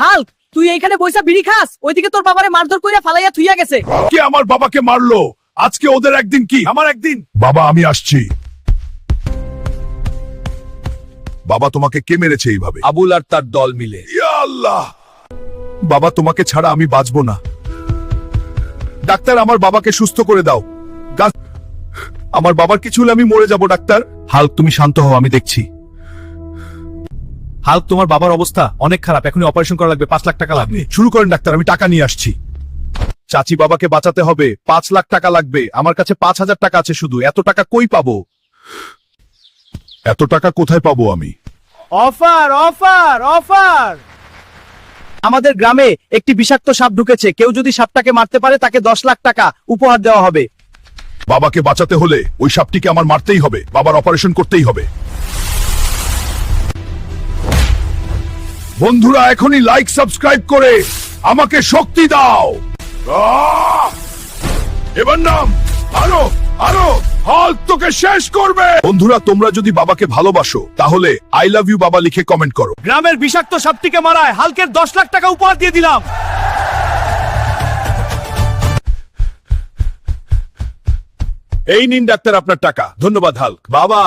Hulk, তুই এইখানে বইসা বিড়ি খাস, ওইদিকে তোর বাবারে মারধর কইরা ফালাইয়া থুইয়া গেছে। কে আমার বাবাকে মারলো? আজকে ওদের একদিন কি আমার একদিন। বাবা আমি আসছি। বাবা তোমাকে কে মেরেছে এইভাবে? আবুল আর তার দল মিলে। ইয়া আল্লাহ, বাবা তোমাকে ছাড়া আমি বাঁচবো না। ডাক্তার আমার বাবাকে সুস্থ করে দাও। আমার বাবার কিছু হলে আমি মরে যাব ডাক্তার। হাল্ক তুমি শান্ত হও, আমি দেখছি। হাল্ক তোমার বাবার অবস্থা অনেক খারাপ, এখনই অপারেশন করা লাগবে, 5 লাখ টাকা লাগবে। শুরু করেন ডাক্তার, আমি টাকা নিয়ে আসছি। চাচি বাবাকে বাঁচাতে হবে, 5 লাখ টাকা লাগবে। আমার কাছে 5,000 টাকা আছে শুধু। এত টাকা কই পাবো? এত টাকা কোথায় পাবো আমি? Offer offer offer! আমাদের গ্রামে একটি বিষাক্ত সাপ ঢুকেছে, কেউ যদি সাপটাকে মারতে পারে তাকে 10 লাখ টাকা উপহার দেওয়া হবে। বাবাকে বাঁচাতে হলে ওই সাপটিকে আমার মারতেই হবে, বাবার অপারেশন করতেই হবে। বন্ধুরা এখনই লাইক সাবস্ক্রাইব করে আমাকে শক্তি দাও। এবার নাম আরো আরো, হাল্ক তোকে শেষ করবে। বন্ধুরা তোমরা যদি বাবাকে ভালোবাসো তাহলে আই লাভ ইউ বাবা লিখে কমেন্ট করো। গ্রামের বিষাক্ত সাপটিকে মারায় হাল্কের 10 লাখ টাকা উপহার দিয়ে দিলাম। এই নিন ডাক্তার আপনার টাকা। ধন্যবাদ হাল্ক। বাবা